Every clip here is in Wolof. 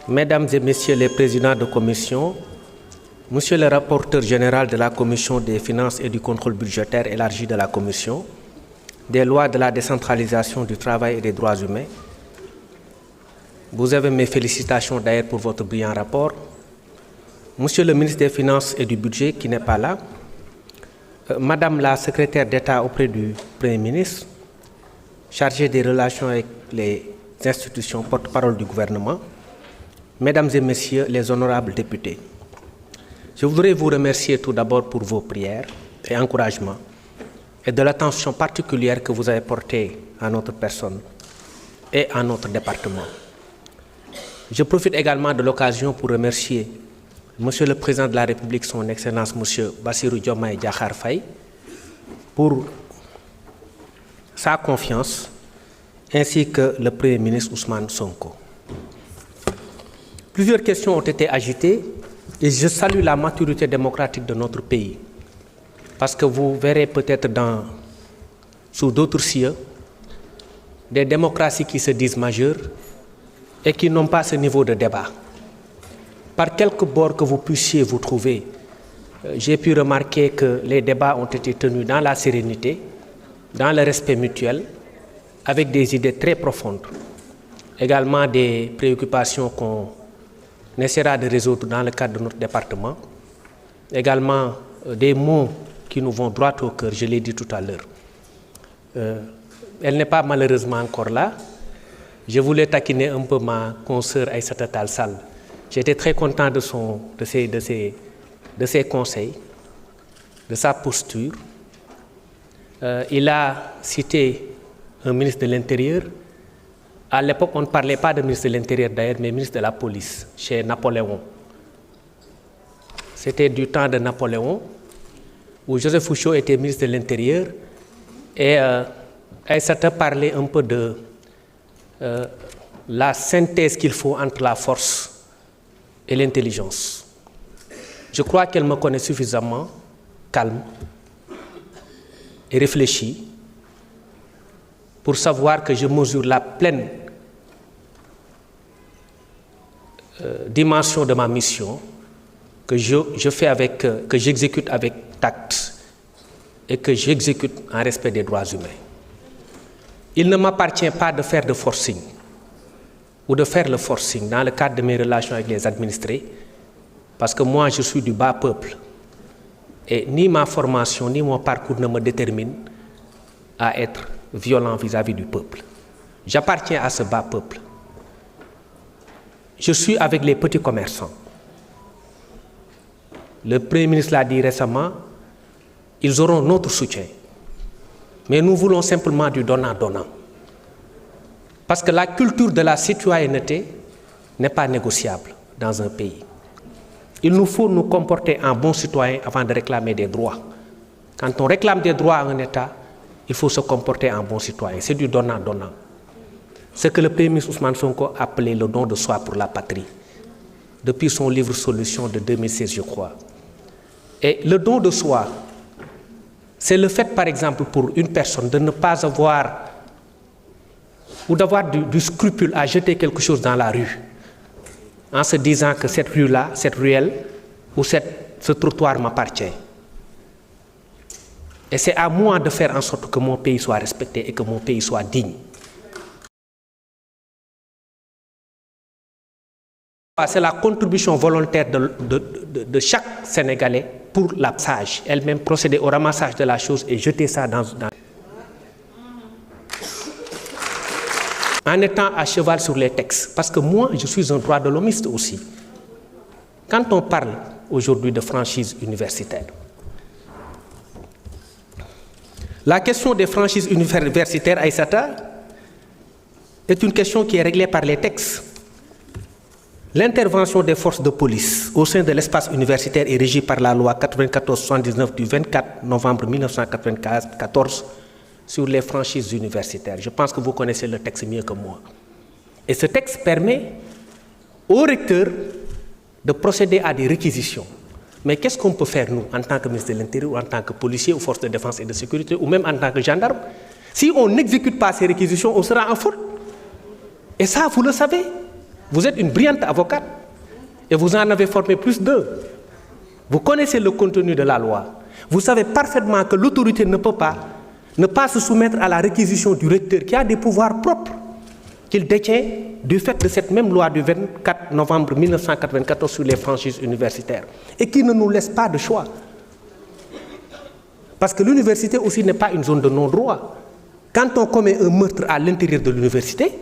Mesdames et Messieurs les présidents de commission, Monsieur le rapporteur général de la Commission des finances et du contrôle budgétaire élargi de la Commission, des lois de la décentralisation du travail et des droits humains, vous avez mes félicitations d'ailleurs pour votre brillant rapport. Monsieur le ministre des Finances et du Budget qui n'est pas là, Madame la secrétaire d'État auprès du Premier ministre, chargée des relations avec les institutions porte-parole du gouvernement, Mesdames et Messieurs les honorables députés, je voudrais vous remercier tout d'abord pour vos prières et encouragements et de l'attention particulière que vous avez portée à notre personne et à notre département. Je profite également de l'occasion pour remercier Monsieur le Président de la République, son Excellence Monsieur Bassirou Diomaye Diakhar Faye, pour sa confiance, ainsi que le Premier ministre Ousmane Sonko. Plusieurs questions ont été agitées et je salue la maturité démocratique de notre pays. Parce que vous verrez peut-être sous d'autres cieux des démocraties qui se disent majeures et qui n'ont pas ce niveau de débat. Par quelque bord que vous puissiez vous trouver, j'ai pu remarquer que les débats ont été tenus dans la sérénité, dans le respect mutuel, avec des idées très profondes. Également des préoccupations qu'on essaiera de résoudre dans le cadre de notre département. Également des mots qui nous vont droit au cœur, je l'ai dit tout à l'heure. Elle n'est pas malheureusement encore là. Je voulais taquiner un peu ma consoeur Aïssata Tall Sall. J'étais très content de ses conseils, de sa posture. Il a cité un ministre de l'Intérieur. À l'époque, on ne parlait pas de ministre de l'Intérieur d'ailleurs, mais ministre de la Police, chez Napoléon. C'était du temps de Napoléon, où Joseph Fouchot était ministre de l'Intérieur, et Aïssata parlait un peu de la synthèse qu'il faut entre la force et l'intelligence. Je crois qu'elle me connaît suffisamment calme et réfléchie pour savoir que je mesure la pleine dimension de ma mission, que que j'exécute avec tact et que j'exécute en respect des droits humains. Il ne m'appartient pas de faire de forcing ou de faire le forcing dans le cadre de mes relations avec les administrés, parce que moi je suis du bas peuple et ni ma formation ni mon parcours ne me déterminent à être violent vis-à-vis du peuple. J'appartiens à ce bas peuple. Je suis avec les petits commerçants. Le Premier ministre l'a dit récemment, ils auront notre soutien. Mais nous voulons simplement du donnant-donnant. Parce que la culture de la citoyenneté n'est pas négociable dans un pays. Il nous faut nous comporter en bons citoyens avant de réclamer des droits. Quand on réclame des droits à un État, il faut se comporter en bon citoyen. C'est du donnant-donnant. Ce que le Premier ministre Ousmane Sonko a appelé le don de soi pour la patrie, depuis son livre Solutions de 2016, je crois. Et le don de soi, c'est le fait, par exemple, pour une personne de ne pas avoir ou d'avoir du scrupule à jeter quelque chose dans la rue, en se disant que cette rue-là, cette ruelle ou ce trottoir m'appartient. Et c'est à moi de faire en sorte que mon pays soit respecté et que mon pays soit digne. C'est la contribution volontaire de chaque Sénégalais pour la sage, elle-même procéder au ramassage de la chose et jeter ça dans... En étant à cheval sur les textes, parce que moi, je suis un droit de l'homiste aussi. Quand on parle aujourd'hui de franchise universitaire, la question des franchises universitaires, Aïssata, est une question qui est réglée par les textes. L'intervention des forces de police au sein de l'espace universitaire est régie par la loi 94/79 du 24 novembre 1994 sur les franchises universitaires. Je pense que vous connaissez le texte mieux que moi. Et ce texte permet au recteur de procéder à des réquisitions. Mais qu'est-ce qu'on peut faire, nous, en tant que ministre de l'Intérieur, ou en tant que policier, ou force de défense et de sécurité, ou même en tant que gendarme? Si on n'exécute pas ces réquisitions, on sera en faute. Et ça, vous le savez. Vous êtes une brillante avocate et vous en avez formé plus d'eux. Vous connaissez le contenu de la loi. Vous savez parfaitement que l'autorité ne peut pas ne pas se soumettre à la réquisition du recteur qui a des pouvoirs propres qu'il détient du fait de cette même loi du 24 novembre 1994 sur les franchises universitaires et qui ne nous laisse pas de choix. Parce que l'université aussi n'est pas une zone de non-droit. Quand on commet un meurtre à l'intérieur de l'université,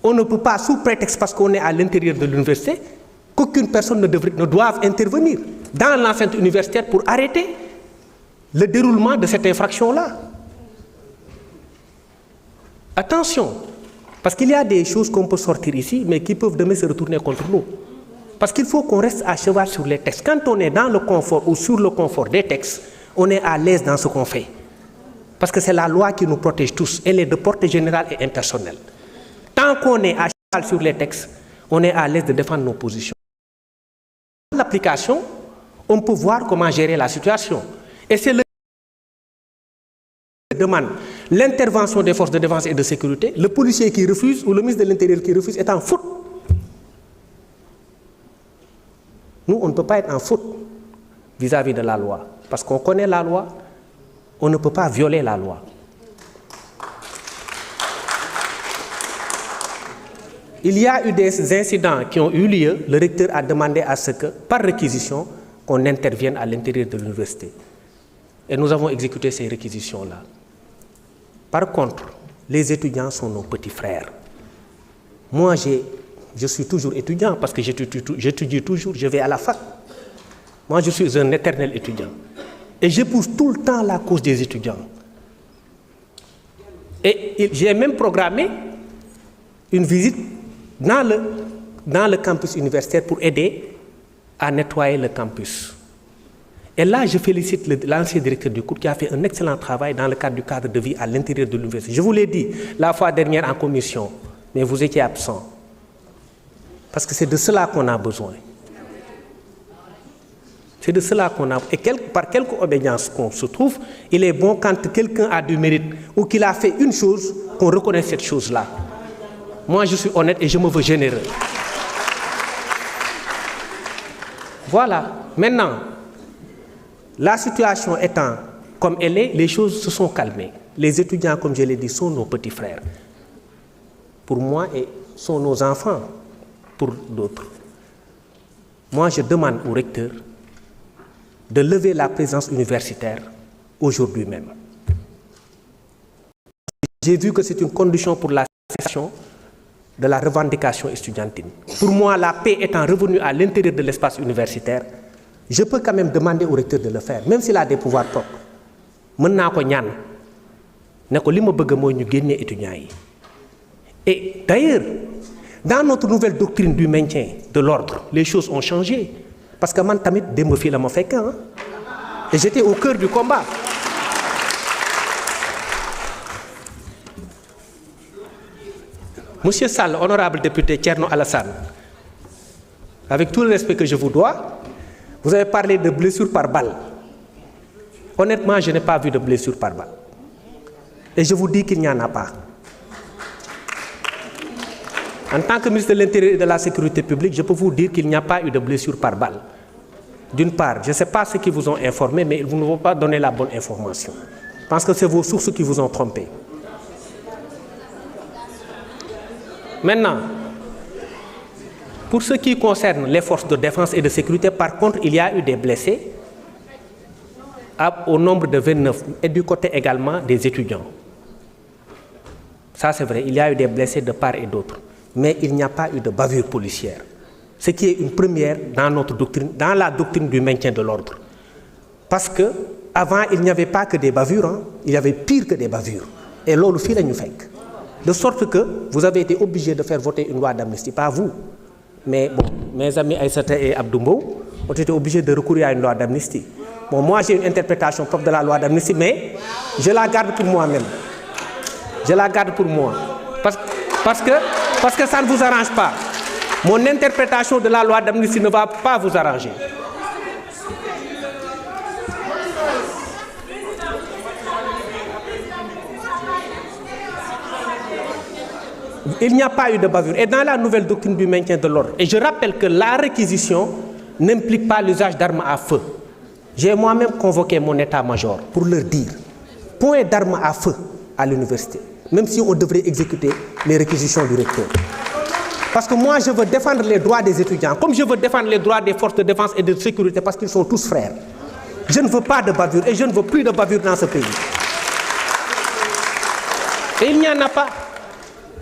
on ne peut pas, sous prétexte parce qu'on est à l'intérieur de l'université, qu'aucune personne ne doive intervenir dans l'enceinte universitaire pour arrêter le déroulement de cette infraction-là. Attention, parce qu'il y a des choses qu'on peut sortir ici, mais qui peuvent demain se retourner contre nous. Parce qu'il faut qu'on reste à cheval sur les textes. Quand on est dans le confort ou sur le confort des textes, on est à l'aise dans ce qu'on fait. Parce que c'est la loi qui nous protège tous. Elle est de portée générale et impersonnelle. Tant qu'on est à cheval sur les textes, on est à l'aise de défendre nos positions. Dans l'application, on peut voir comment gérer la situation. Et c'est le demande l'intervention des forces de défense et de sécurité, le policier qui refuse ou le ministre de l'Intérieur qui refuse est en faute. Nous, on ne peut pas être en faute vis-à-vis de la loi. Parce qu'on connaît la loi, on ne peut pas violer la loi. Il y a eu des incidents qui ont eu lieu. Le recteur a demandé à ce que, par réquisition, qu'on intervienne à l'intérieur de l'université. Et nous avons exécuté ces réquisitions-là. Par contre, les étudiants sont nos petits frères. Moi, je suis toujours étudiant parce que j'étudie toujours, je vais à la fac. Moi, je suis un éternel étudiant. Et j'épouse tout le temps la cause des étudiants. Et j'ai même programmé une visite dans le campus universitaire pour aider à nettoyer le campus. Et là, je félicite l'ancien directeur du cours qui a fait un excellent travail dans le cadre de vie à l'intérieur de l'université. Je vous l'ai dit la fois dernière en commission, mais vous étiez absent. Parce que c'est de cela qu'on a besoin. C'est de cela qu'on a. Et par quelque obédience qu'on se trouve, il est bon quand quelqu'un a du mérite ou qu'il a fait une chose, qu'on reconnaisse cette chose-là. Moi, je suis honnête et je me veux généreux. Voilà. Maintenant, la situation étant comme elle est, les choses se sont calmées. Les étudiants, comme je l'ai dit, sont nos petits frères. Pour moi, et sont nos enfants pour d'autres. Moi, je demande au recteur de lever la présence universitaire aujourd'hui même. J'ai vu que c'est une condition pour la cessation de la revendication estudiantine. Pour moi, la paix étant revenue à l'intérieur de l'espace universitaire, je peux quand même demander au recteur de le faire, même s'il a des pouvoirs propres. Et d'ailleurs, dans notre nouvelle doctrine du maintien de l'ordre, les choses ont changé. Parce que moi, tamit démb fii la ma fekk, et j'étais au cœur du combat. Monsieur Sall, honorable député Thierno Alassane, avec tout le respect que je vous dois, vous avez parlé de blessures par balle. Honnêtement, je n'ai pas vu de blessures par balle. Et je vous dis qu'il n'y en a pas. En tant que ministre de l'Intérieur et de la Sécurité publique, je peux vous dire qu'il n'y a pas eu de blessure par balle. D'une part, je ne sais pas ce qui vous ont informé, mais ils ne vont pas donner la bonne information. Je pense que c'est vos sources qui vous ont trompé. Maintenant, pour ce qui concerne les forces de défense et de sécurité, par contre, il y a eu des blessés au nombre de 29 et du côté également des étudiants. Ça, c'est vrai, il y a eu des blessés de part et d'autre. Mais il n'y a pas eu de bavure policière. Ce qui est une première dans notre doctrine, dans la doctrine du maintien de l'ordre. Parce qu'avant, il n'y avait pas que des bavures, il y avait pire que des bavures. Et l'on le fait la nous fait. De sorte que vous avez été obligés de faire voter une loi d'amnistie, pas vous. Mais bon, mes amis Aïssata et Abdoumbo ont été obligés de recourir à une loi d'amnistie. Bon, moi j'ai une interprétation propre de la loi d'amnistie, mais je la garde pour moi-même. Je la garde pour moi. Parce que ça ne vous arrange pas. Mon interprétation de la loi d'amnistie ne va pas vous arranger. Il n'y a pas eu de bavure. Et dans la nouvelle doctrine du maintien de l'ordre, et je rappelle que la réquisition n'implique pas l'usage d'armes à feu. J'ai moi-même convoqué mon état-major pour leur dire point d'armes à feu à l'université, même si on devrait exécuter les réquisitions du recteur. Parce que moi, je veux défendre les droits des étudiants, comme je veux défendre les droits des forces de défense et de sécurité, parce qu'ils sont tous frères. Je ne veux pas de bavure et je ne veux plus de bavure dans ce pays. Et il n'y en a pas.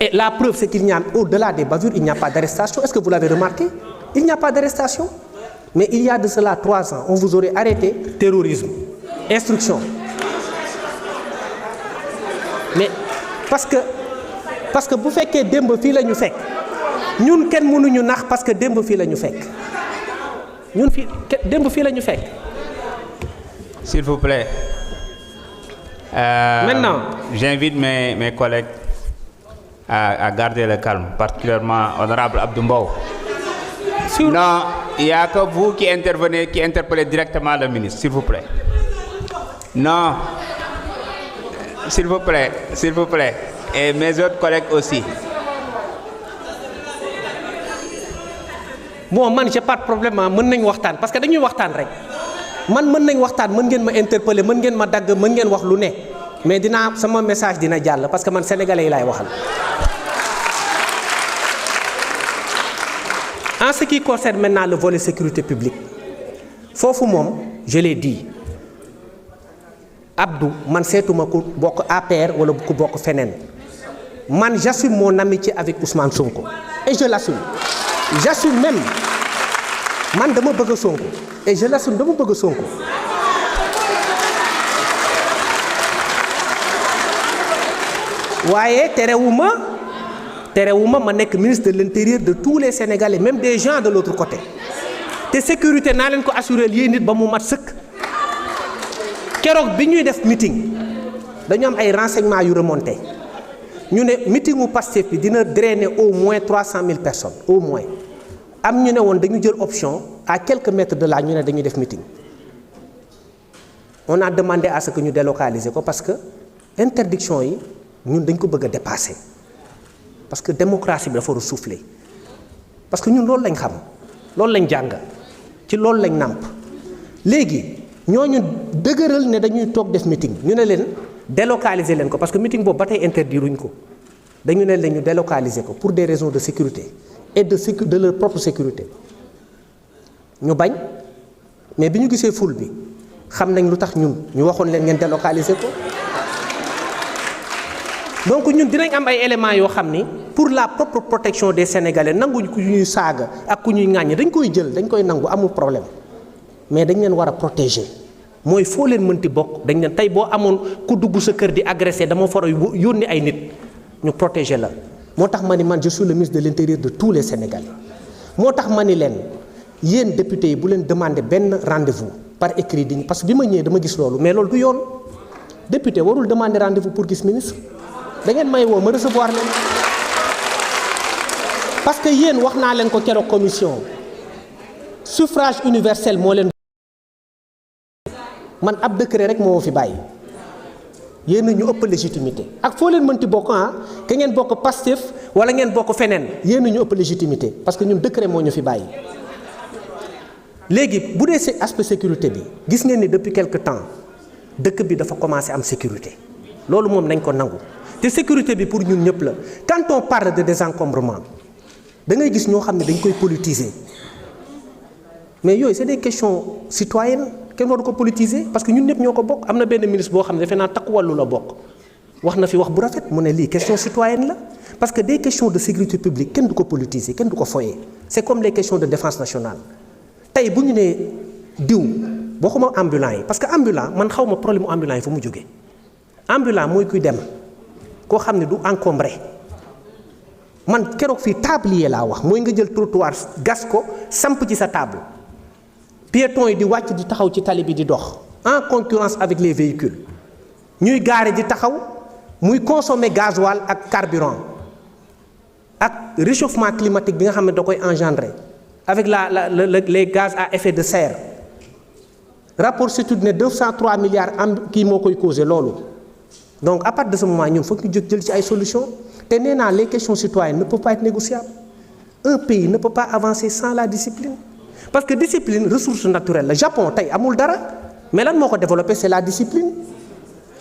Et la preuve, c'est qu'il n'y a, au-delà des bavures, il n'y a pas d'arrestation. Est-ce que vous l'avez remarqué? Il n'y a pas d'arrestation. Mais il y a de cela 3 ans, on vous aurait arrêté terrorisme, instruction. Mais parce que vous faites que démb fii la ñu fekk ñun kenn mënuñu nax parce que démb fii la ñu fekk ñun fii démb fii la ñu fekk. S'il vous plaît. Maintenant, j'invite mes collègues à garder le calme, particulièrement honorable Abdou Mbow. Non, il n'y a que vous qui intervenez, qui interpellez directement le ministre, s'il vous plaît. Non, s'il vous plaît, et mes autres collègues aussi. Bon, man j'ai pas de problème, mën nañ waxtaan parce que dañuy waxtaan rek. Man mën nañ waxtaan, mën ngeen ma interpeller, mën ngeen ma dagg, mën ngeen wax lu ne. Mais sama message dina jàll parce que man sénégalais yi laay waxal. En ce qui concerne maintenant le volet sécurité publique, foofu moom, je l'ai dit, Abdou, man seetuma ku bokk APR wala ku bokk feneen. Man j'assume mon amitié avec Ousmane Sonko et je l'assume. J'assume même. Man dama bëgg Sonko et je l'assume, dama bëgg Sonko. waaye terewuma ma nekk ministre de l'intérieur de tous les Sénégalais, même des gens de l'autre côté. Te sécurité naa leen ko assurer yéen nit ba mu mat sëkk. Keroog bi ñuy def meeting dañu am ay renseignements yu remonté ñu ne meetingu Pastef bi dina drainer au moins 300 000 personnes au moins. Am ñu ne woon dañu jël option à quelques mètres de là ñu ne dañuy def meeting. On a demandé à ce que ñu délocaliser ko parce que interdiction yi ñun dañ ko bëgg a dépasser parce que démocratie bi dafa war a souffler parce que ñun loolu lañ xam loolu lañ jàng ci loolu lañ nàmp léegi ñooñu dëgëral ne dañuy toog def meeting ñu ne leen délocaliser leen ko parce que meeting boobu ba tey interdiruñ ko dañu ne leen ñu délocaliser ko pour des raisons de sécurité et de leur propre sécurité ñu bañ mais bi ñu gisee foule bi xam nañ lu tax ñun ñu waxoon leen ngeen délocaliser ko. Donc ñun dinañ am ay éléments yoo xam ni pour la propre protection des Sénégalais nanguñ ku ñuy saaga ak ku ñuy ŋàññi dañ koy jël dañ koy nangu amul problème mais dañ leen war a protéger mooy foo leen mënti bokk dañ leen tey boo amoon ku dugg sa kër di agressé dama fara yónni ay nit ñu protéger la moo tax ma ni man je suis le ministre de l'intérieur de tous les Sénégalais moo tax ma ni leen yéen député yi bu leen demander benn rendez-vous par écrit di parce que bi ma ñëwee dama gis loolu mais loolu du yoon député warul demander rendez-vous pour gis ministre da ngeen may woo ma recevoir leen parce que yéen wax naa leen ko keroog commission suffrage universel moo leen man ab décret rek moo fi bàyyi yéen ñu ëpp légitimité ak foo leen mënti bokk ke ngeen bokk Pastef wala ngeen bokk feneen yéen ñu ëpp légitimité parce que ñun décret moo ñu fi bàyyi léegi bu dee si aspect sécurité bi gis ngeen ni depuis quelque temps dëkk bi dafa commencé am sécurité loolu moom nañ ko nangu te sécurité bi pour ñun ñëpp la quand on parle de désencombrement da ngay gis ñoo xam ne dañ koy politiser mais yooyu c'est des questions citoyennes kenn waru ko politiser parce que ñun ñëpp ñoo ko bokk am na benn ministre boo xam ne defe naa takku wàllu la bokk wax na fi wax bu rafet mu ne lii question citoyenne la parce que des questions de sécurité publique kenn du ko politiser kenn du ko foyee c'est comme les questions de défense nationale tey bu ñu nee diw boo xuma ambulant yi parce que ambulant man xaw ma problème mu ambulant yi fu mu jógee ambulant mooy kuy dem koo xam ne du encombré man keroog fii tablier laa wax mooy nga jël trottoir gas ko samp ci sa table piétons yi di wàcc di taxaw ci tali bi di dox en concurrence avec les véhicules ñuy gaare di taxaw muy consommer gasoil ak carburant ak réchauffement climatique bi nga xam ne da koy engendrer avec les gaz à effet de serre rapport CETUD ne 203 milliards am kii moo koy causé loolu donc à partir de ce moment ñun foog ñu jël ci ay solutions te nee naa les questions citoyennes ne peuvent pas être négociables. Un pays ne peut pas avancer sans la discipline parce que discipline ressource naturelle la Japon tey amul dara mais lan moo ko développé c'est la discipline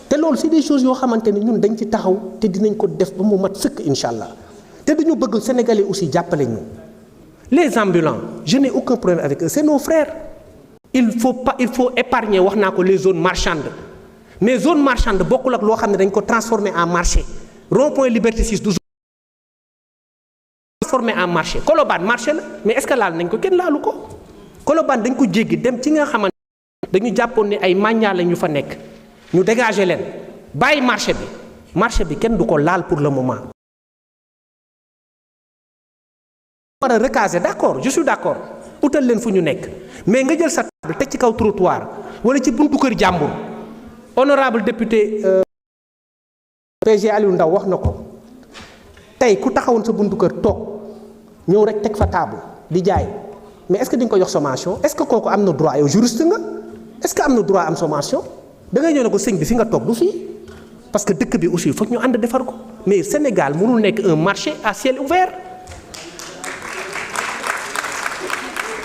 te loolu c'est des choses yoo xamante ne ñun dañ ci taxaw te dinañ ko def ba mu mat sëkk incha allah te dañu bëgg Sénégalais aussi jàppale ñu. Les ambulants je n'ai aucun problème avec eux c'est nos frères il faut épargner wax naa ko les zones marchandes mais zone marchande bokkul ak loo xam ne dañ ko transformer en marché rond-point Liberté 6 du transformer en marché Colobane marché la mais est-ce que laal nañ ko kenn laalu ko Colobane dañ ko jéggi dem ci nga xamante dañu jàppoon ne ay màññaa la ñu fa nekk ñu dégager leen bàyyi marché bi kenn du ko laal pour le moment. war a recaser d'accord je suis d'accord utal leen fu ñu nekk mais nga jël sa table teg ci kaw trottoir wala ci buntu kër jàmbur honorable député PG Aliou Ndao wax na ko tey ku taxawoon sa buntu kër toog ñëw rek teg fa table di jaay mais est-ce que di nga ko jox sommation est-ce que kooku am na droit yow juriste nga est-ce que am na droit am sommation da ngay ñëw ne ko sëñ bi fi nga toog du fii parce que dëkk bi aussi foog ñu ànd defar ko mais Sénégal mënul nekk un marché à ciel ouvert.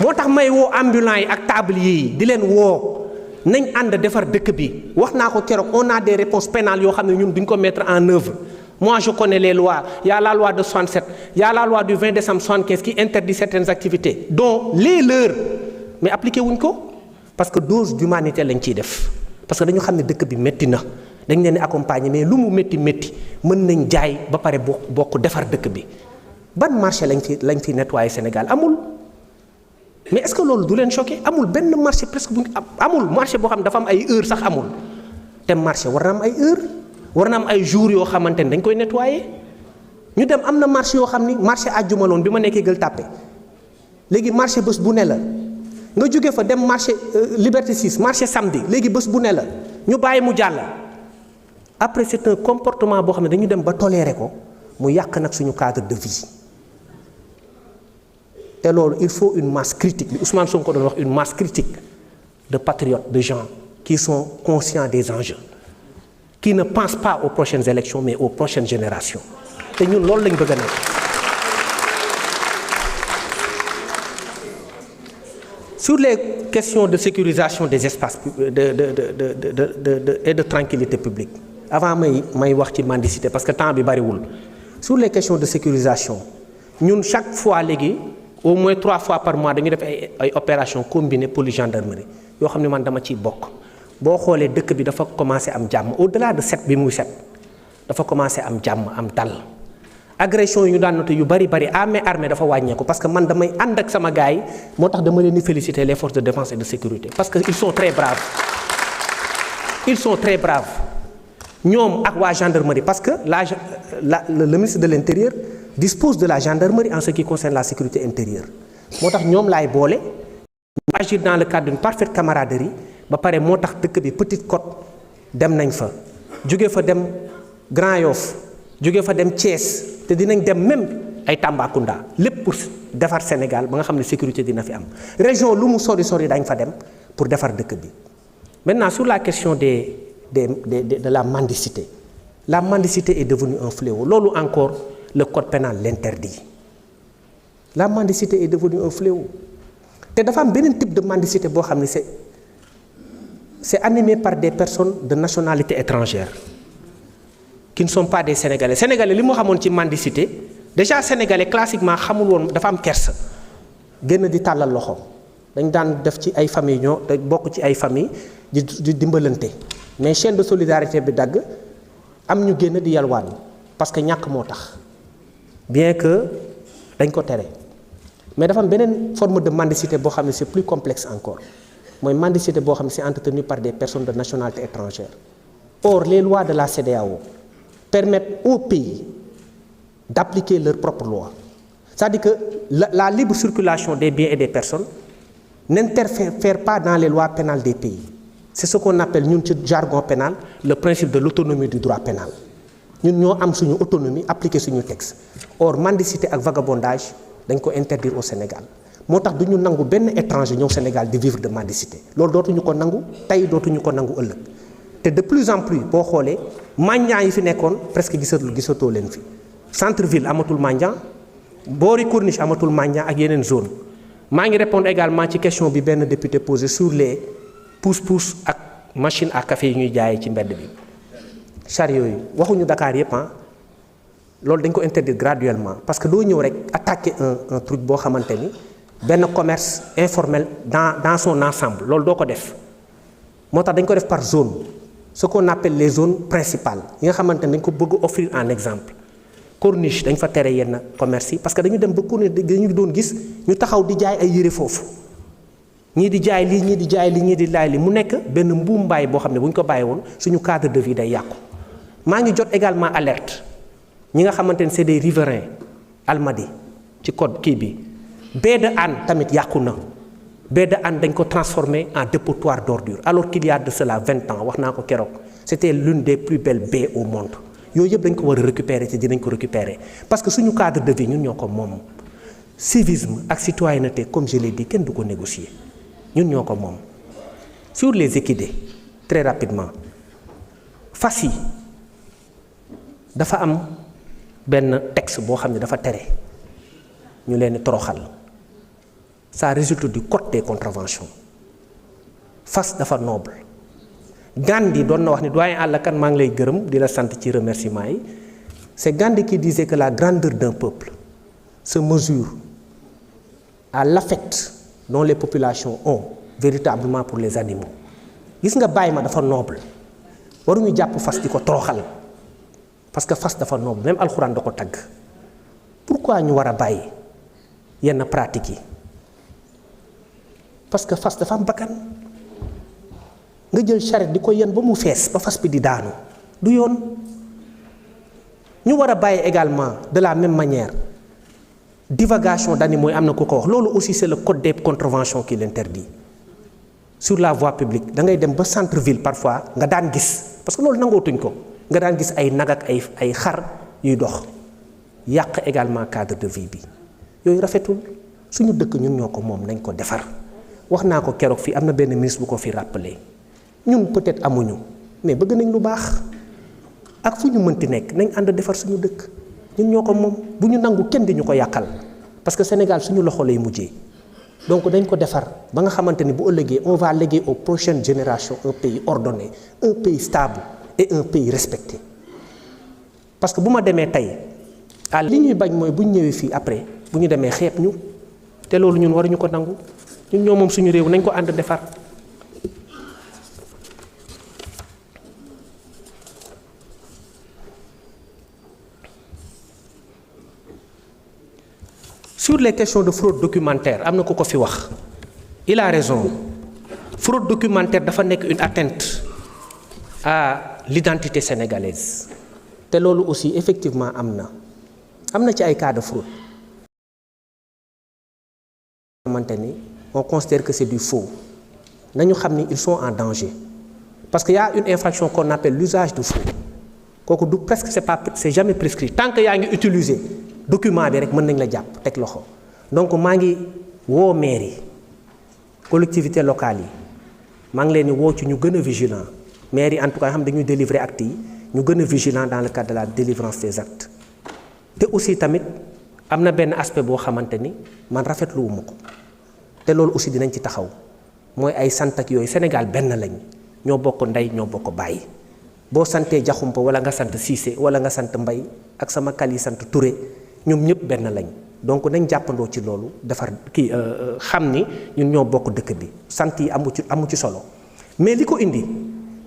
moo tax may woo ambulants yi ak tabliers yi di leen woo nañ ànd defar dëkk bi wax naa ko keroog on a des réponses pénales yoo xam ne ñun duñ ko mettre en œuvre moi je connais les lois il y a la loi de 67 il y a la loi du 20 décembre 75 qui interdit certaines activités dont les leurs mais appliqué wuñ ko parce que dose d'humanité lañ ciy def parce que dañu xam ne dëkk bi métti na dañ leen di accompagner mais lu mu métti mën nañ jaay ba pare bokk defar dëkk bi ban marché lañ fi nettoyer Sénégal amul. mais est-ce que loolu du leen choqué amul benn marché presque bu amul marché boo xam ne dafa am ay heures sax amul te marché war na am ay heures war na am ay jours yoo xamante ne dañ koy nettoyer ñu dem am na marché yoo xam ni marché àjjuma loon bi ma nekkee Gueule Tapée léegi marché bés bu ne la nga jóge fa dem marché Liberté 6 marché samedi léegi bés bu ne la ñu bàyyi mu jàll après c'est un comportement boo xam ne dañu dem ba tolérer ko mu yàq nag suñu cadre de vie. te loolu il faut une masse critique li Ousmane Sonko doon wax une masse critique de patriotes de gens qui sont conscients des enjeux qui ne pensent pas aux prochaines élections mais aux prochaines générations te ñun loolu lañ bëgg a nekk. Sur les questions de sécurisation des espaces et de tranquillité publique avant may wax ci mendicité parce que temps bi bariwul sur les questions de sécurisation ñun chaque fois léegi. au moins 3 fois par mois dañu def ay opération combinée police gendarmerie yoo xam ne man dama ciy bokk boo xoolee dëkk bi dafa commencé am jàmm au-delà de set bi muy set dafa commencé am jàmm am dal agression yu ñu daan noté yu bari armée dafa wàññeeku parce que man damay ànd ak sama gars yi moo tax dama leen di féliciter les forces de défense et de sécurité parce que ils sont très braves ñoom ak waa gendarmerie parce que le ministre de l'intérieur dispose de la gendarmerie en ce qui concerne la sécurité intérieure moo tax ñoom laay boole ñu agir dans le cadre d'une parfaite camaraderie ba pare moo tax dëkk bi Petite Côte dem nañ fa jóge fa dem Grand Yoff jóge fa dem Thiès te dinañ dem même ay Tambacounda lépp pour defar Sénégal ba nga xam ne sécurité dina fi am région lu mu sori dañ fa dem pour defar dëkk bi. Maintenant sur la question de la mendicité est devenue un fléau loolu encore le code pénal l'interdit. La mendicité est devenue un fléau te dafa am beneen type de mendicité boo xam ne c'est animé par des personnes de nationalité étrangère qui ne sont pas des Sénégalais li mu xamoon ci mendicité déjà Sénégalais classiquement xamul woon dafa am kersa génn di tàllal loxo dañ daan def ci ay famille ñoo te bokk ci ay famille di dimbalante mais chaîne de solidarité bi dagg am ñu génn di yalwaan parce que ñàkk moo tax bien que dañ ko tere mais dafa am beneen forme de mendicité boo xam ne c'est plus complexe encore mooy mendicité boo xam ne c'est entretenu par des personnes de nationalité étrangère. Or les lois de la CEDEAO permettent aux pays d'appliquer leurs propres lois. C'est-à-dire que la libre circulation des biens et des personnes n'interfère pas dans les lois pénales des pays. C'est ce qu'on appelle ñun ci jargon pénal le principe de l'autonomie du droit pénal. ñun ñoo am suñu autonomie appliquer suñu texte. Or mendicité ak vagabondage dañ ko interdire au Sénégal moo tax du ñu nangu benn étranger ñëw Sénégal di vivre de mendicité loolu dootuñu ko nangu tey dootuñu ko nangu ëllëg te de plus en plus boo xoolee mendiants yi fi nekkoon presque gisatoo leen fi centre ville amatul mendiant boori corniche amatul mendiant ak yeneen zone maa ngi répondre également ci question bi benn député posé sur les pousse-pousse ak machine à café yi ñuy jaayee ci mbedd bi chariot yi waxuñu Dakar yëpp ah loolu dañ ko interdire graduellement parce que doo ñëw rek attaquer un truc boo xamante ni benn commerce informel dans son ensemble loolu doo ko def moo tax dañ ko def par zone ce qu'on appelle les zones principales yi nga xamante ni dañ ko bëgg offrir en exemple corniche dañ fa tere yenn commerce yi parce que dañu dem ba corniche dañu doon gis ñu taxaw di jaay ay yére foofu ñii di jaay lii ñii di jaay lii ñii di laay li mu nekk benn mbuum mbaay boo xam ne bu ñu ko bàyyi woon suñu cadre de vie day yàqu maa ngi jot également alerte ñi nga xamante ne c'est des riverains Almadies ci code kii bi baie de Hann tamit yàqu na baie de Hann dañ ko transformé en dépotoir d'ordures alors qu'il y a de cela 20 ans wax naa ko keroog c'était l'une des plus belles baies au monde yooyu yëpp dañ ko war a récupérer te dinañ ko récupérer parce que suñu cadre de vie ñun ñoo ko moom civisme ak citoyenneté comme je l'ai dit kenn du ko négocier ñun ñoo ko moom sur les équidés très rapidement fas yi dafa am benn texte boo xam ne dafa tere ñu leen toroxal ça résulte du code des contraventions fas dafa noble Gandhi doon na wax ni doyen Alla Kane maa ngi lay gërëm di la sant ci remerciement yi c'est Gandhi qui disait que la grandeur d'un peuple se mesure à l'affect dont les populations ont véritablement pour les animaux gis nga bàyyi ma dafa noble waruñu jàpp fas di ko toroxal parce que fas dafa noble même alxuraan da ko tagg pourquoi ñu war a bàyyi yenn pratiques yi parce que fas dafa am bakkan nga jël charrette di ko yen ba mu fees ba fas bi di daanu du yoon ñu war a bàyyi également de la même manière divagation d'animaux am na ku ko wax loolu aussi c'est le code des contraventions qui l'interdit sur la voie publique da ngay dem ba centre ville parfois nga daan gis parce que loolu nangootuñ ko nga daan gis ay nag ak ay xar yuy dox yàq également cadre de vie bi yooyu rafetul suñu dëkk ñun ñoo ko moom nañ ko defar wax naa ko keroog fii am na benn ministre bu ko fi rappelé ñun peut-être amuñu mais bëgg nañ lu baax ak fu ñu mënti nekk nañ ànd defar suñu dëkk ñun ñoo ko moom bu ñu nangu kenn di ñu ko yàqal parce que Sénégal suñu loxo lay mujjee donc dañ ko defar ba nga xamante ni bu ëllëgee on va léguer aux prochaines générations un pays ordonné un pays stable et un pays respecté parce que bu ma demee tey li ñuy bañ mooy bu ñu ñëwee fii après bu ñu demee xeeb ñu te loolu ñun waruñu ko nangu ñun ñoo moom suñu réew nañ ko ànd defar. Sur les questions de fraude documentaire am na ku ko fi wax il a raison fraude documentaire dafa nekk une atteinte à l'identité sénégalaise te loolu aussi effectivement am na ci ay cas de fraude xamante ni on considère que c'est du faux nañu xam ni ils sont en danger parce que y a une infraction qu'on appelle l'usage de faux kooku du presque c'est jamais prescrit tant que yaa ngi utiliser document bi rek mën nañ la jàpp teg loxo donc maa ngi woo maire yi collectivités locales yi maa ngi leen di woo ci ñu gën a vigilant maire yi en tout cas xam dañuy délivrer actes yi ñu gën a vigilant dans le cadre de la délivrance des actes te aussi tamit am na benn aspect boo xamante ni man rafetluwuma ko te loolu aussi dinañ ci taxaw mooy ay sant ak yooyu Sénégal benn lañ ñoo bokk ndey ñoo bokk bàyyi boo santee Jaxumpa wala nga sant Cissé wala nga sant Mbay ak sama kal yi sant Touré ñoom ñëpp benn lañ donc nañ jàppandoo ci loolu defar kii xam ni ñun ñoo bokk dëkk bi sant yi amu ci solo mais li ko indi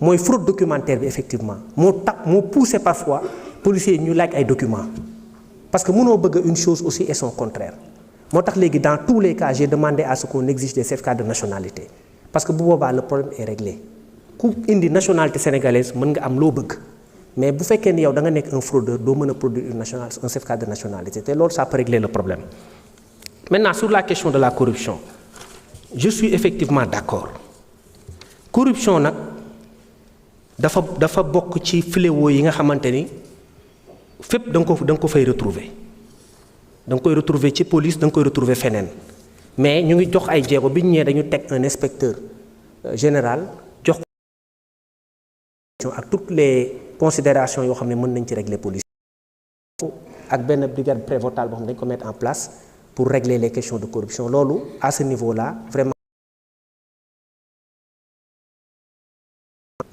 mooy fraude documentaire bi effectivement moo poussé parfois policiers yi ñu laaj ay documents parce que mënoo bëgg une chose aussi et son contraire moo tax léegi dans tous les cas j'ai demandé à ce qu'on exige des certificats de nationalité parce que bu boobaa le problème est réglé ku indi nationalité sénégalaise mën nga am loo bëgg mais bu fekkee ni yow da nga nekk un fraudeur doo mën a produire un certificat de nationalité te loolu ça peut régler le problème. Maintenant sur la question de la corruption je suis effectivement d'accord corruption nag dafa bokk ci fléau yi nga xamante ni fépp da nga ko fay retrouver da nga koy retrouver ci police da nga koy retrouver feneen mais ñu ngi jox ay jéego bi ñu ñëwee dañu teg un inspecteur général jox ak toutes les considérations yoo xam ne mën nañ ci régler police ak benn brigade prévôtale boo xam ne dañ ko mettre en place pour régler les questions de corruption loolu à ce niveau-là vraiment.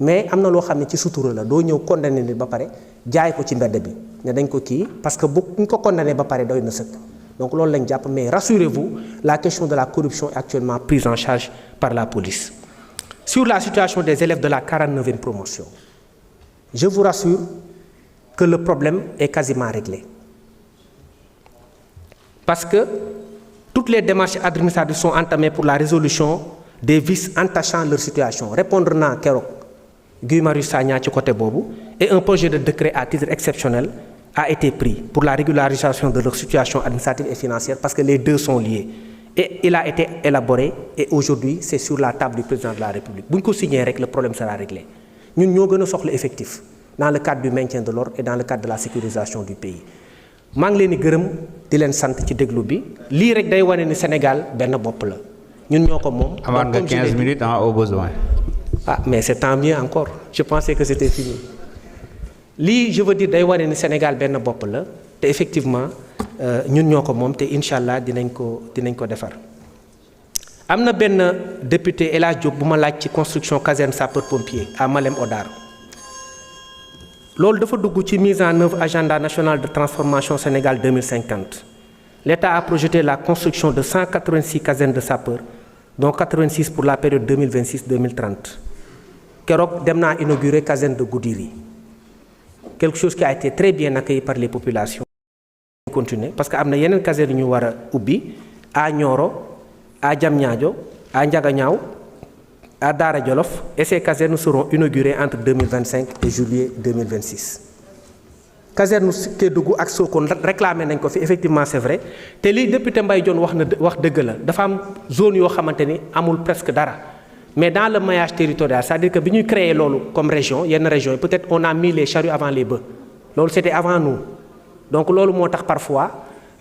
mais am na loo xam ne ci sutura la doo ñëw condamné nit ba pare jaay ko ci mbedd bi ne dañ ko kii parce que bu ñu ko condamné ba pare doy na sëkk donc loolu lañ jàpp mais rassurez-vous la question de la corruption est actuellement prise en charge par la police. Sur la situation des élèves de la 49e promotion, je vous rassure que le problème est quasiment réglé. Parce que toutes les démarches administratives sont entamées pour la résolution des vices entachant leur situation. Répondre na keroog Guy Marius Sagna ci côté boobu et un projet de décret à titre exceptionnel a été pris pour la régularisation de leur situation administrative et financière parce que les deux sont liés. Et il a été élaboré et aujourd'hui c'est sur la table du président de la République. Bu ñu ko signé rek le problème sera réglé. Ñun ñoo gën a soxla effectif dans le cadre du maintien de l'ordre et dans le cadre de la sécurisation du pays. maa ngi leen di gërëm di leen sant ci déglu bi lii rek day wane ni Sénégal benn bopp la ñun ñoo ko moom. amaat nga 15 minutes au besoin. ah mais c'est tant mieux encore je pensais que c'était fini lii je veux dire day wane ni Sénégal benn bopp la te effectivement ñun ñoo ko moom te incha allah dinañ ko defar. am na benn député El Hadj Diop bu ma laaj ci construction caserne sapeur-pompier à Malem Hodar loolu dafa dugg ci mise en œuvre agenda national de transformation Sénégal 2050 l'État a projeté la construction de 186 casernes de sapeurs dont 86 pour la période 2026-2030 keroog dem naa inaugurer caserne de Goudiri quelque chose qui a été très bien accueilli par les populations. continuer parce que am na yeneen caserne yu ñu war a ubbi à Nioro à Diamniadio à Ndiaganiao à Daara Jolof et ces casernes seront inaugurées entre 2025 et juillet 2026. caserne Kédougou ak Sokone réclamé nañ ko fi effectivement c'est vrai te li député Mbaye Dione wax dëgg la dafa am zone yoo xamante ni amul presque dara mais dans le maillage territorial c'est-à-dire que bi ñuy créer loolu comme région yenn régions yi peut-être on a mis les charrues avant les bœufs loolu c'était avant nous donc loolu moo tax parfois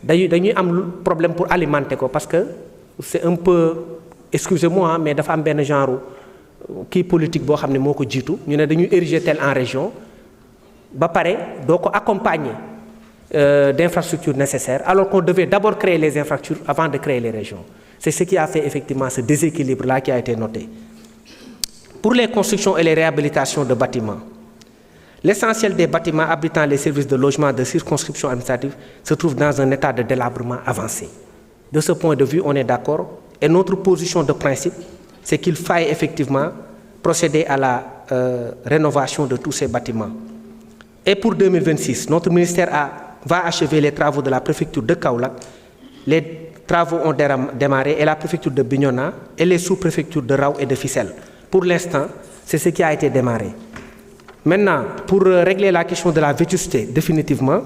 dañuy am problème pour alimenter ko parce que c'est un peu excusez-moi mais dafa am benn genre kii politique boo xam ne moo ko jiitu ñu ne dañuy ériger tel en région ba pare doo ko accompagner d'infrastructures nécessaires alors qu'on devait d'abord créer les infrastructures avant de créer les régions. C'est ce qui a fait effectivement ce déséquilibre-là qui a été noté. Pour les constructions et les réhabilitations de bâtiments, l'essentiel des bâtiments abritant les services de logement de circonscription administrative se trouve dans un état de délabrement avancé. De ce point de vue, on est d'accord et notre position de principe, c'est qu'il faille effectivement procéder à la rénovation de tous ces bâtiments. Et pour 2026, notre ministère va achever les travaux de la préfecture de Kaolack. Les travaux ont démarré et la préfecture de Bignona et les sous-préfectures de Rao et de Fissel. Pour l'instant, c'est ce qui a été démarré. Maintenant, pour régler la question de la vétusté définitivement,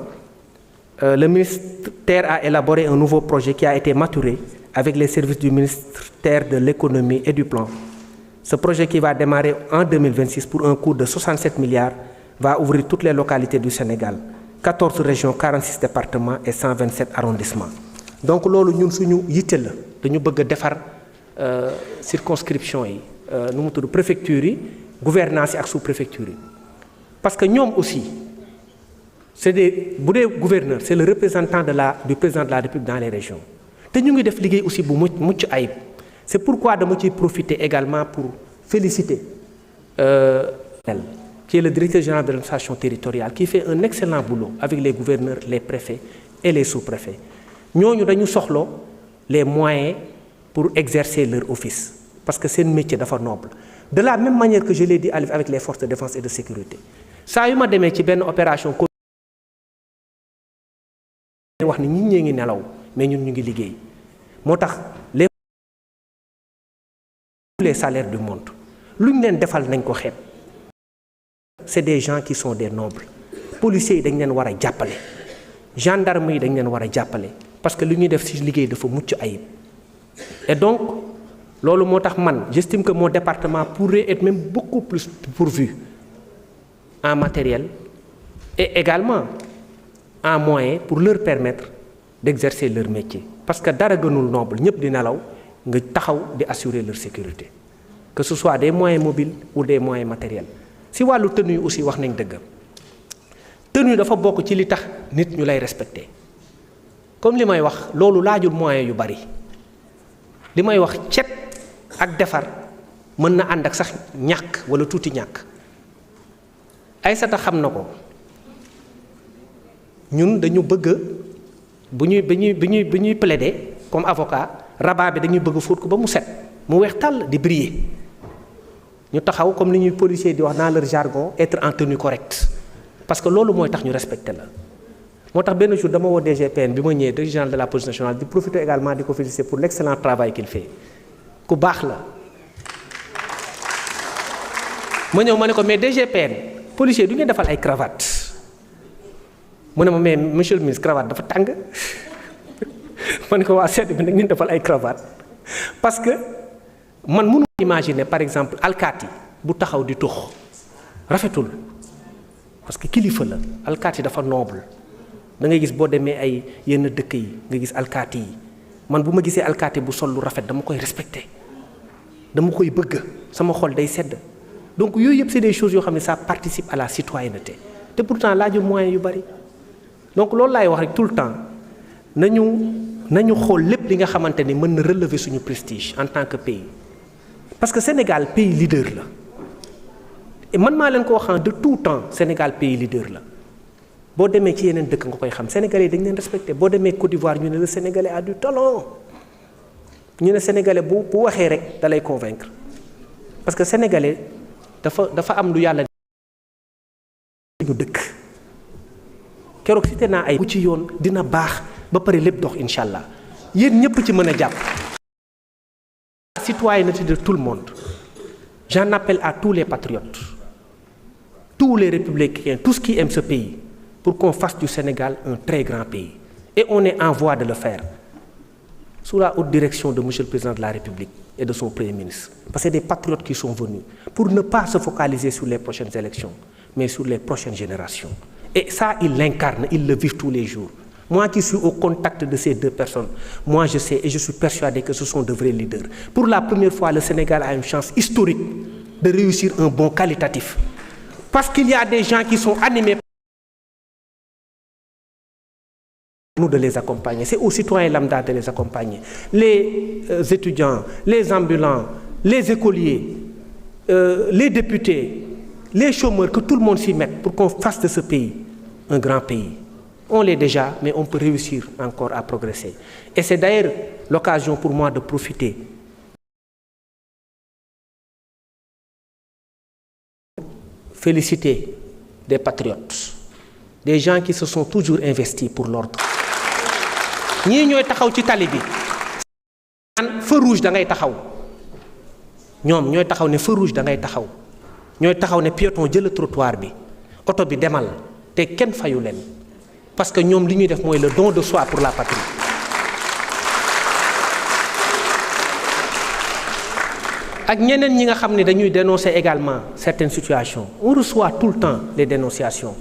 le ministère a élaboré un nouveau projet qui a été maturé avec les services du ministère de l'économie et du plan. Ce projet qui va démarrer en 2026 pour un coût de 67 milliards va ouvrir toutes les localités du Sénégal, 14 régions, 46 départements et 127 arrondissements. Donc loolu ñun suñu yitte la dañu bëgg a defar circonscription yi nu mu tudd préfecture yi gouvernance yi ak sous-préfecture yi parce que ñoom aussi c'est bu dee gouverneur c'est le représentant du président de la République dans les régions te ñu ngi def liggéey aussi bu mucc ayib c'est pourquoi dama ciy profiter également pour féliciter qui est le directeur général de l'administration territoriale qui fait un excellent boulot avec les gouverneurs, les préfets et les sous-préfets. ñooñu dañu soxla les moyens pour exercer leur office parce que seen métier dafa noble de la même manière que je l'ai dit avec les forces de défense et de sécurité saa yu ma demee ci benn opération wax ni ñi ñee ngi nelaw mais ñun ñu ngi liggéey moo tax les salaires du monde lu ñu leen defal nañ ko xeeb c'est des gens qui sont des nobles policiers yi dañ leen war a jàppale gendarmes yi dañ leen war a jàppale parce que lu ñuy def ci liggéey dafa mucc ayib et donc loolu moo tax man j'estime que mon département pourrait être même beaucoup plus pourvu en matériel et également en moyens pour leur permettre d'exercer leur métier parce que dara gënul noble ñëpp di nelaw nga taxaw di assurer leur sécurité que ce soit des moyens mobiles ou des moyens matériels si wàllu tenue aussi wax nañ dëgg tenue dafa bokk ci li tax nit ñu lay respecter comme li may wax loolu laajul moyen yu bari li may wax cet ak defar mën na ànd ak sax ñàkk wala tuuti ñàkk Aïssata xam na ko ñun dañu bëgg bu ñuy plaider comme avocat rabat bi dañuy bëgg fóot ko ba mu set mu weex tàll di briller ñu taxaw comme li ñuy policier di wax dans leur jargon être en tenue correcte parce que loolu mooy tax ñu respecter la moo tax benn jour dama woo DGPN bi ma ñëwee directeur général de la police nationale di profiter également di ko féliciter pour l'excellent travail qu'il fait ku baax la ma ñëw ma ne ko mais DGPN policier du ngeen defal ay cravate mu ne ma mais monsieur le ministre cravate dafa tàng ma ne ko waa sedd bi nag ngeen defal ay cravate parce que man mënu imaginer par exemple alkaati bu taxaw di tux rafetul parce que kilifa la alkaati dafa noble da ngay gis boo demee ay yenn dëkk yi nga gis alkaati yi man bu ma gisee alkaati bu sol lu rafet dama koy respecter dama koy bëgg sama xol day sedd donc yooyu yëpp c'est des choses yoo xam ne ça participe à la citoyenneté te pourtant laajul moyen yu bari donc loolu laay wax rek tout le temps nañu xool lépp li nga xamante ni mën na relever suñu prestige en tant que pays parce que Sénégal pays leader la et man maa leen ko waxaan de tout temps Sénégal pays leader la boo demee ci yeneen dëkk nga koy xam sénégalais yi dañ leen respecté boo demee Côte d'Ivoire ñu ne le sénégalais a du talent ñu ne sénégalais bu waxee rek da lay convaincre parce que sénégalais dafa am lu yàlla ñu dëkk keroog cité naa ay bu ci yoon dina baax ba pare lépp dox incha allah yéen ñëpp ci mën a jàpp. La citoyenneté de tout le monde j'en appelle à tous les patriotes tous les républicains tous qui aiment ce pays pour qu'on fasse du Sénégal un très grand pays et on est en voie de le faire sous la haute direction de monsieur le président de la République et de son premier ministre parce que c'est des patriotes qui sont venus pour ne pas se focaliser sur les prochaines élections mais sur les prochaines générations et ça ils l'incarnent, ils le vivent tous les jours. Moi qui suis au contact de ces deux personnes, moi je sais et je suis persuadé que ce sont de vrais leaders. Pour la première fois, le Sénégal a une chance historique de réussir un bond qualitatif. Parce qu'il y a des gens qui sont animés par nous de les accompagner. C'est aux citoyens lambda de les accompagner. Les étudiants, les ambulants, les écoliers, les députés, les chômeurs, que tout le monde s'y mette pour qu'on fasse de ce pays un grand pays. On l'est déjà, mais on peut réussir encore à progresser. Et c'est d'ailleurs l'occasion pour moi de profiter. Féliciter des patriotes, des gens qui se sont toujours investis pour l'ordre. ñii ñooy taxaw ci tali bi. feu rouge da ngay taxaw ñoom ñooy taxaw ne feu rouge da ngay taxaw ñooy taxaw ne piéton jël trottoir bi oto bi demal te kenn fayu leen. Parce que ñoom li ñuy def mooy le don de soi pour la patrie. ak ñeneen ñi nga xam ne dañuy dénoncer également certaines situations on reçoit tout le temps les dénonciations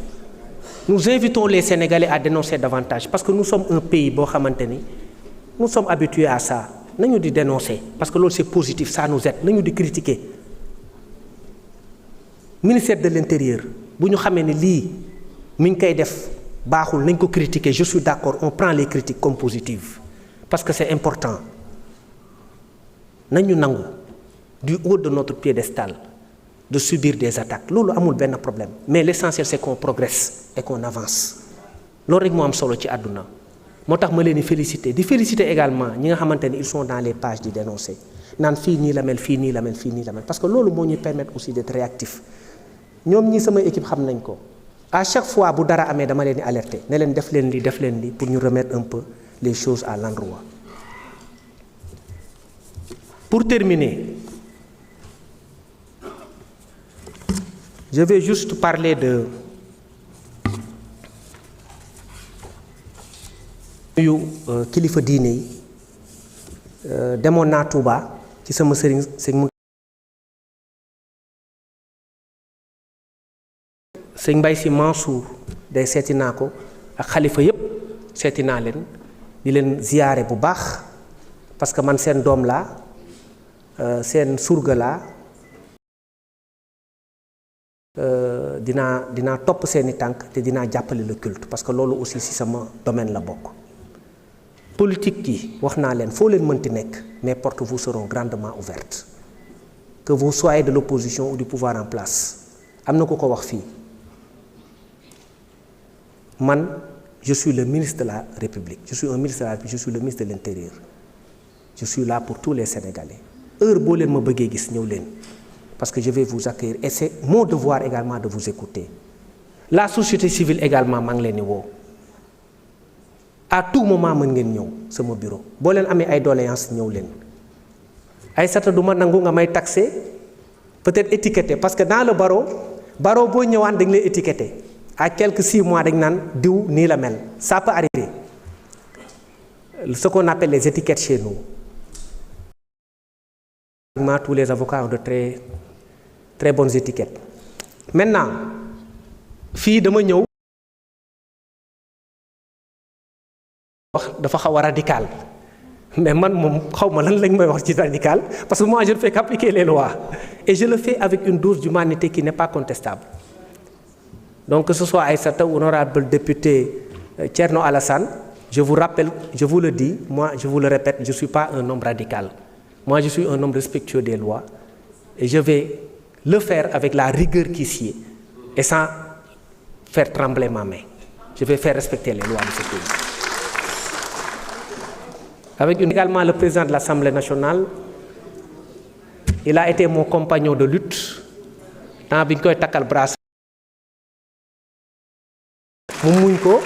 nous invitons les Sénégalais à dénoncer davantage parce que nous sommes un pays boo xamante ni nous sommes habitués à ça nañu di dénoncer parce que loolu c'est positif ça nous aide nañu di critiquer ministère de l'intérieur bu ñu xamee ne lii mi ngi koy def. baaxul nañ ko critiquer je suis d'accord on prend les critiques comme positives parce que c'est important nañu nangu du haut de notre piédestal de subir des attaques loolu amul benn problème mais l'essentiel c'est qu'on progresse et qu'on avance loolu rek moo am solo ci àdduna moo tax ma leen di féliciter également ñi nga xamante ni ils sont dans les pages di dénoncer naan fii nii la mel fii nii la mel fii nii la mel parce que loolu moo ñuy permettre aussi d'être réactif ñoom ñi sama équipe xam nañ ko. À chaque fois bu dara amee dama leen di alerter ne leen def leen lii pour ñu remettre un peu les choses à l'endroit. Pour terminer, je vais juste parler de kilifa diine yi demoon naa Touba ci sama sëriñ sëñ Mbaye Sy Mansour day seeti naa ko ak xalifa yépp seeti naa leen di leen ziyaare bu baax parce que man seen doom laa seen surga laa dinaa topp seeni tànk te dinaa jàppale le culte parce que loolu aussi ci sama domaine la bokk. politique yi wax naa leen foo leen mënti nekk mes portes vous seront grandement ouvertes que vous soyez de l'opposition ou du pouvoir en place am na ku ko wax fii man je suis le ministre de la République je suis un ministre de la République je suis le ministre de l'Intérieur je suis là pour tous les Sénégalais heure boo leen ma bëggee gis ñëw leen parce que je vais vous accueillir et c'est mon devoir également de vous écouter la société civile également maa ngi leen di woo à tout moment mën ngeen ñëw sama bureau boo leen amee ay doléances ñëw leen Aïssata du ma nangu nga may taxé peut-être étiqueté parce que dans le barreau boo ñëwaan dañ lay étiqueté à quelques 6 mois dañ naan diw nii la mel ça peut arriver ce qu'on appelle les étiquettes chez nous. Tous les avocats ont de très très bonnes étiquettes maintenant fii dama ñëw wax dafa xaw a radical mais man moom xaw ma lan lañ may wax ci radical parce que moi je ne fais qu'appliquer les lois et je le fais avec une dose d'humanité qui n'est pas contestable donc que ce soit Aïssata ou honorable député Thierno Alassane je vous rappelle je vous le dis moi je vous le répète je suis pas un homme radical moi je suis un homme respectueux des lois et je vais le faire avec la rigueur qui s'y est et sans faire trembler ma main je vais faire respecter les lois de ce pays. Également le président de l'Assemblée nationale il a été mon compagnon de lutte temps bi ñu koy takkal bracelet mu muñ ko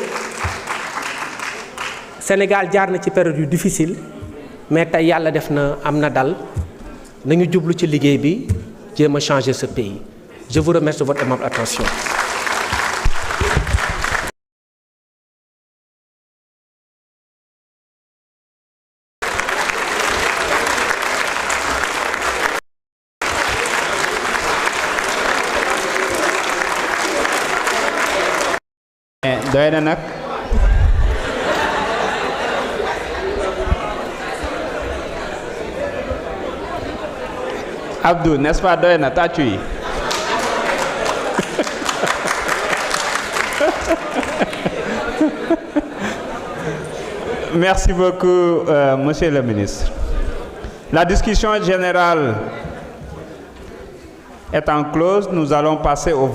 Sénégal jaar na ci période yu difficile mais tey yàlla def na am na dal nañu jublu ci liggéey bi jéem a changer ce pays je vous remercie de votre aimable attention. doy na nag Abdou n'est-ce pas doy na tàccu yi merci beaucoup monsieur le ministre. La discussion générale étant close, nous allons passer au